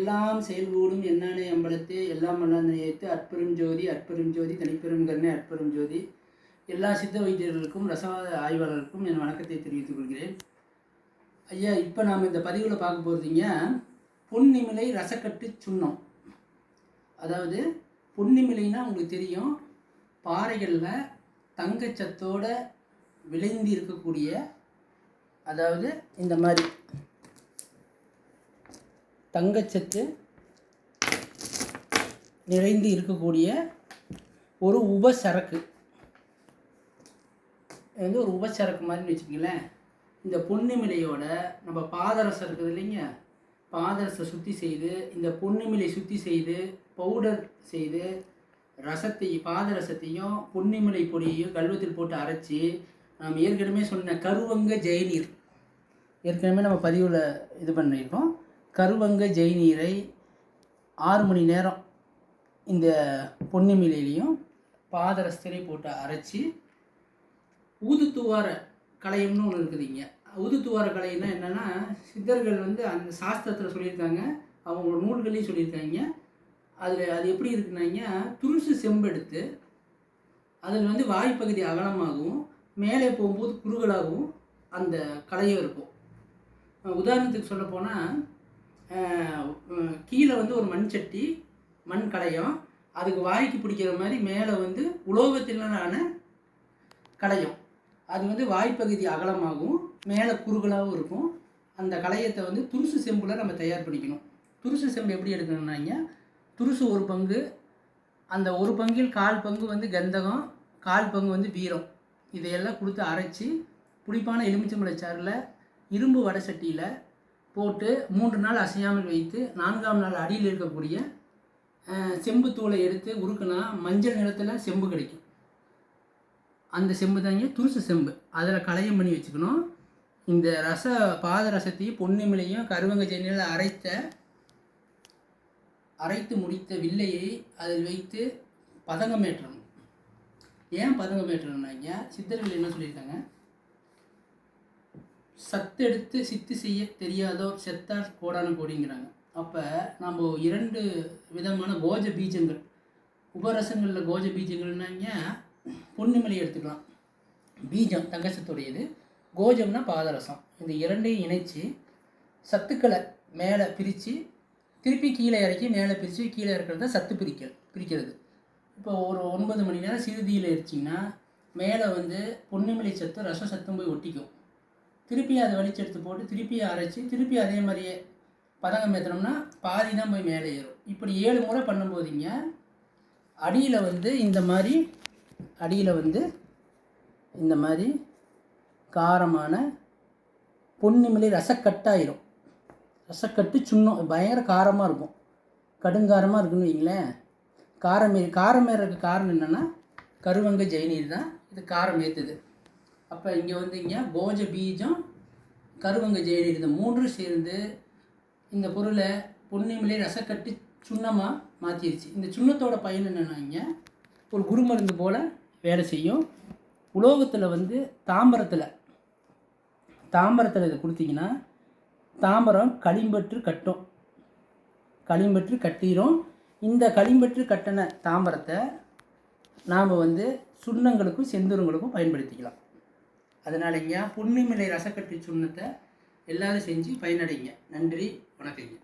எல்லாம் செயல்கூடும் என்னானே அம்பலத்தே எல்லாம் மன்னனையத்து அற்பெரும் ஜோதி தனிப்பெரும் கருணை அற்பெரும் ஜோதி. எல்லா சித்த வைத்தியர்களுக்கும் ரசவாத ஆய்வாளர்களுக்கும் என் வணக்கத்தை தெரிவித்துக் கொள்கிறேன். ஐயா, இப்போ நாம் இந்த பதிவில் பார்க்க போகிறீங்க பொன்னிமிலை ரசக்கட்டு சுண்ணம். அதாவது பொன்னிமிலைன்னா உங்களுக்கு தெரியும், பாறைகளில் தங்கச்சத்தோட விளைந்து இருக்கக்கூடிய, அதாவது இந்த மாதிரி தங்கச்சத்து நிறைந்து இருக்கக்கூடிய ஒரு உபசரக்கு. இது வந்து ஒரு உபசரக்கு மாதிரி வச்சுக்கங்களேன். இந்த பொன்னிமிலையோட நம்ம பாதரசம் இருக்குது இல்லைங்க, பாதரசை சுற்றி செய்து, இந்த பொன்னிமிலை சுற்றி செய்து பவுடர் செய்து பாதரசத்தையும் பொன்னிமிலை பொடியையும் கல்வத்தில் போட்டு அரைச்சி, நாம் ஏற்கனவே சொன்ன கருவங்க ஜெயநீர் ஏற்கனவே நம்ம பதிவில் இது பண்ணியிருக்கோம். கருவங்க ஜெயநீரை 6 மணி நேரம் இந்த பொன்னிமிலையிலையும் பாதரசத்தையும் போட்டு அரைச்சி, ஊதுத்துவார கலையம்னு ஒன்று இருக்குதுங்க. ஊதுத்துவார கலைன்னா என்னென்னா, சித்தர்கள் வந்து அந்த சாஸ்திரத்தில் சொல்லியிருக்காங்க, அவங்களோட நூல்களையும் சொல்லியிருக்காங்க. அது எப்படி இருக்குன்னாங்க, துருசு செம்பெடுத்து அதில் வந்து வாய்ப்பகுதி அகலமாகவும் மேலே போகும்போது குறுகலாகவும் அந்த கலையம் இருக்கும். உதாரணத்துக்கு சொல்ல போனால், கீழே வந்து ஒரு மண் சட்டி, மண் கலையம், அதுக்கு வாய்க்கு பிடிக்கிற மாதிரி மேலே வந்து உலோகத்தினாலான கலையம். அது வந்து வாய்ப்பகுதி அகலமாகவும் மேலே குறுகலாகவும் இருக்கும். அந்த கலையத்தை வந்து துருசு செம்பில் நம்ம தயார் பண்ணிக்கணும். துருசு செம்பு எப்படி எடுக்கணும்னாங்க, துருசு ஒரு பங்கு, அந்த ஒரு பங்கில் 1/4 பங்கு வந்து கந்தகம், 1/4 பங்கு வந்து வீரம், இதையெல்லாம் கொடுத்து அரைச்சி புளிப்பான எலுமிச்சம்பழச்சாறில் இரும்பு வடை சட்டியில் போட்டு 3 நாள் அசையாமல் வைத்து 4ஆம் நாள் அடியில் இருக்கக்கூடிய செம்பு தூளை எடுத்து உருக்குனா மஞ்சள் நிறத்தில் செம்பு கிடைக்கும். அந்த செம்பு தாங்க துருசு செம்பு. அதில் கலையம் பண்ணி வச்சுக்கணும். இந்த பாதரசத்தையும் பொன்னிமிலையும் கருவங்க ஜெயநீரில் அரைத்து முடித்த வில்லையை அதில் வைத்து பதங்கமேற்றணும். ஏன் பதங்கமேற்றணும்னாங்க, சித்தர்கள் என்ன சொல்லியிருக்காங்க, சத்தெடுத்து சித்து செய்ய தெரியாதோ செத்தார் கோடான கோடிங்கிறாங்க. அப்போ நம்ம 2 விதமான கோஜ பீஜங்கள், உபரசங்களில் கோஜ பீஜங்கள்னாங்க பொன்னிமிலை எடுத்துக்கலாம், பீஜம் தங்கச்சத்துடையது, கோஜம்னா பாதரசம். இந்த 2ஐயும் இணைச்சி சத்துக்களை மேலே பிரித்து திருப்பி கீழே இறக்கி மேலே பிரித்து கீழே இறக்கிறது சத்து பிரிக்கிறது. இப்போ ஒரு 9 மணி நேரம் சிறுதியில் எரிச்சிங்கன்னா மேலே வந்து பொன்னிமிலை சத்து ரச சத்தும் போய் ஒட்டிக்கும். திருப்பி அதை வலிச்செடுத்து போட்டு திருப்பி அரைச்சி திருப்பி அதே மாதிரியே பதங்கம் ஏற்றினோம்னா பாதி தான் போய் மேலே ஏறும். இப்படி 7 முறை பண்ணும்போதுங்க அடியில் வந்து இந்த மாதிரி காரமான பொன்னிமிலை ரசக்கட்டாயிரும். ரசக்கட்டு சுண்ணம் பயங்கர காரமாக இருக்கும், கடுங்காரமாக இருக்குன்னு வைங்களேன். காரம் ஏறதுக்கு காரணம் என்னென்னா கருவங்க ஜெயநீர் தான் இது காரம் ஏற்றுது. அப்போ இங்கே வந்துங்க கோஜ பீஜம் கருவங்க ஜெயநீர் இந்த 3 சேர்ந்து இந்த பொருளை பொன்னிமிலை ரசக்கட்டு சுண்ணமாக மாற்றிடுச்சு. இந்த சுண்ணத்தோட பயன் என்னென்னாங்க, ஒரு குருமருந்து போல் வேலை செய்யும். உலோகத்தில் வந்து தாம்பரத்தில் இதை கொடுத்தீங்கன்னா தாம்பரம் களிம்பற்று கட்டிடும். இந்த களிம்பற்று கட்டின தாம்பரத்தை நாம் வந்து சுண்ணங்களுக்கும் செந்தூரங்களுக்கும் பயன்படுத்திக்கலாம். அதனாலங்க பொன்னிமிலை ரசக்கட்டு சுண்ணத்தை எல்லோரும் செஞ்சு பயனடைங்க. நன்றி, வணக்கங்க.